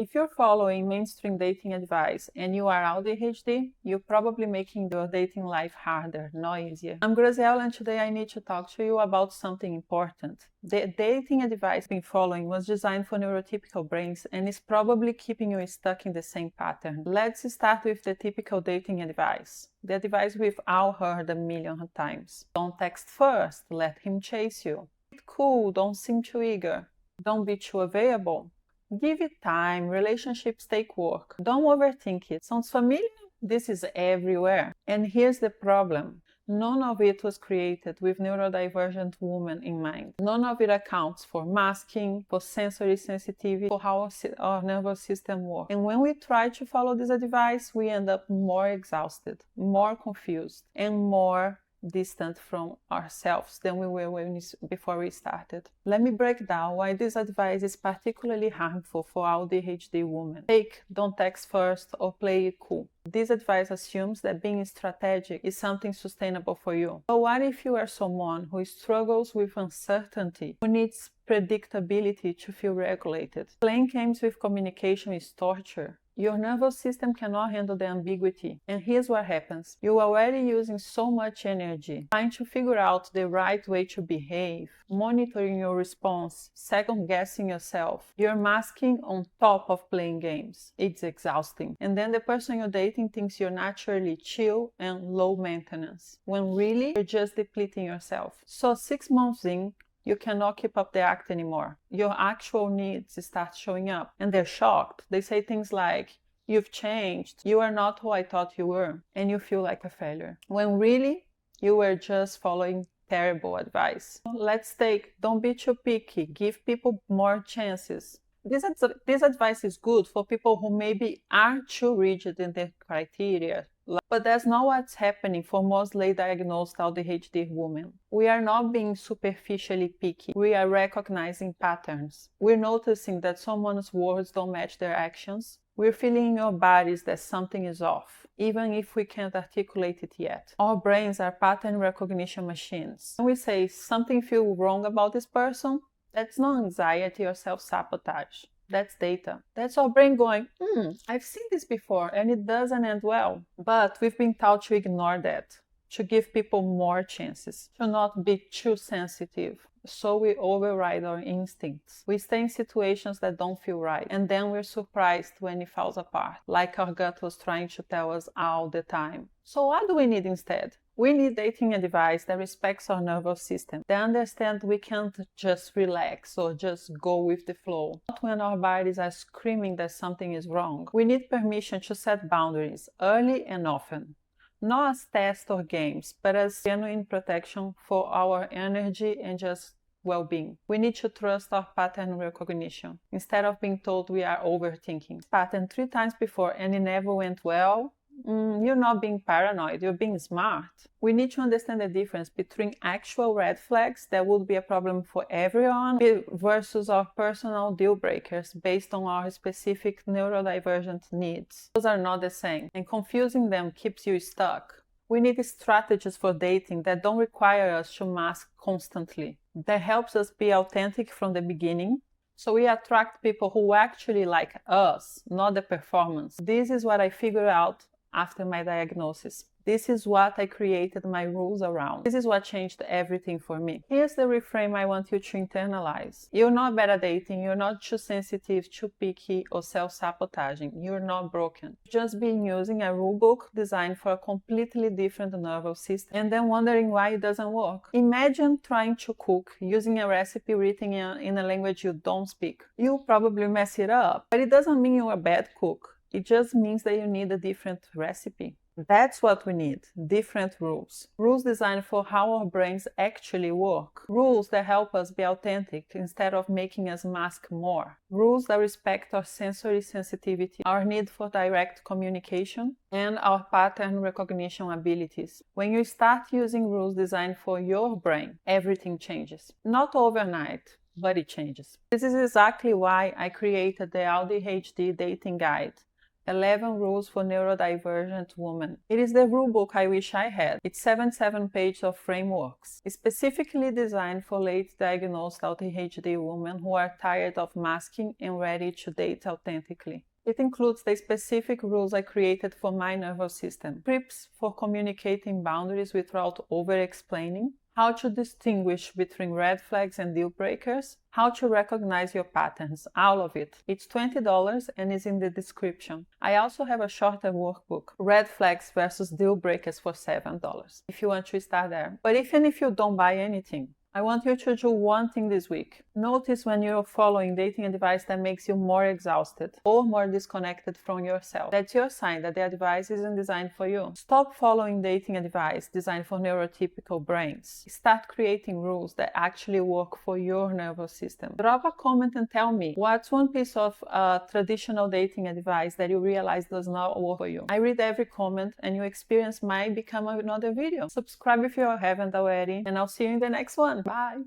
If you're following mainstream dating advice and you are AuDHD, you're probably making your dating life harder, not easier. I'm Graziella, and today I need to talk to you about something important. The dating advice I've been following was designed for neurotypical brains and is probably keeping you stuck in the same pattern. Let's start with the typical dating advice. The advice we've all heard a million times. Don't text first, let him chase you. Be cool, don't seem too eager. Don't be too available. Give it time, relationships take work. Don't overthink it. Sounds familiar? This is everywhere. And here's the problem. None of it was created with neurodivergent women in mind. None of it accounts for masking, for sensory sensitivity, for how our nervous system works. And when we try to follow this advice, we end up more exhausted, more confused, and more distant from ourselves than we were before we started. Let me break down why this advice is particularly harmful for AuDHD women. Take, don't text first, or play it cool. This advice assumes that being strategic is something sustainable for you. But what if you are someone who struggles with uncertainty, who needs predictability to feel regulated? Playing games with communication is torture. Your nervous system cannot handle the ambiguity. And here's what happens. You're already using so much energy trying to figure out the right way to behave, monitoring your response, second-guessing yourself. You're masking on top of playing games. It's exhausting. And then the person you're dating thinks you're naturally chill and low maintenance, when really you're just depleting yourself. So 6 months in, you cannot keep up the act anymore. Your actual needs start showing up, and they're shocked. They say things like, "You've changed, you are not who I thought you were," and you feel like a failure, when really you were just following terrible advice. Let's take, don't be too picky, give people more chances. This advice is good for people who maybe are too rigid in their criteria. But that's not what's happening for most late diagnosed AuDHD women. We are not being superficially picky. We are recognizing patterns. We're noticing that someone's words don't match their actions. We're feeling in our bodies that something is off, even if we can't articulate it yet. Our brains are pattern recognition machines. When we say something feels wrong about this person, that's not anxiety or self-sabotage. That's data. That's our brain going, I've seen this before and it doesn't end well. But we've been taught to ignore that, to give people more chances, to not be too sensitive. So we override our instincts. We stay in situations that don't feel right, and then we're surprised when it falls apart, like our gut was trying to tell us all the time. So what do we need instead? We need dating advice that respects our nervous system, that understands we can't just relax or just go with the flow. Not when our bodies are screaming that something is wrong. We need permission to set boundaries, early and often. Not as tests or games, but as genuine protection for our energy and just well-being. We need to trust our pattern recognition, instead of being told we are overthinking. Pattern 3 times before and it never went well. You're not being paranoid, you're being smart. We need to understand the difference between actual red flags that would be a problem for everyone versus our personal deal breakers based on our specific neurodivergent needs. Those are not the same, and confusing them keeps you stuck. We need strategies for dating that don't require us to mask constantly, that helps us be authentic from the beginning, so we attract people who actually like us, not the performance. This is what I figured out after my diagnosis. This is what I created my rules around. This is what changed everything for me. Here's the reframe I want you to internalize. You're not bad at dating, you're not too sensitive, too picky, or self-sabotaging. You're not broken. You've just been using a rule book designed for a completely different nervous system and then wondering why it doesn't work. Imagine trying to cook using a recipe written in a language you don't speak. You'll probably mess it up, but it doesn't mean you're a bad cook. It just means that you need a different recipe. That's what we need, different rules. Rules designed for how our brains actually work. Rules that help us be authentic instead of making us mask more. Rules that respect our sensory sensitivity, our need for direct communication, and our pattern recognition abilities. When you start using rules designed for your brain, everything changes. Not overnight, but it changes. This is exactly why I created the AuDHD dating guide. 11 Rules for Neurodivergent Women. It is the rulebook I wish I had. It's 77 pages of frameworks, specifically designed for late diagnosed AuDHD women who are tired of masking and ready to date authentically. It includes the specific rules I created for my nervous system, scripts for communicating boundaries without over-explaining, how to distinguish between red flags and deal breakers, how to recognize your patterns, all of it. It's $20 and is in the description. I also have a shorter workbook, Red Flags versus Deal Breakers, for $7, if you want to start there. But even if you don't buy anything, I want you to do one thing this week. Notice when you're following dating advice that makes you more exhausted or more disconnected from yourself. That's your sign that the advice isn't designed for you. Stop following dating advice designed for neurotypical brains. Start creating rules that actually work for your nervous system. Drop a comment and tell me what's one piece of traditional dating advice that you realize does not work for you. I read every comment and your experience might become another video. Subscribe if you haven't already, and I'll see you in the next one. Bye!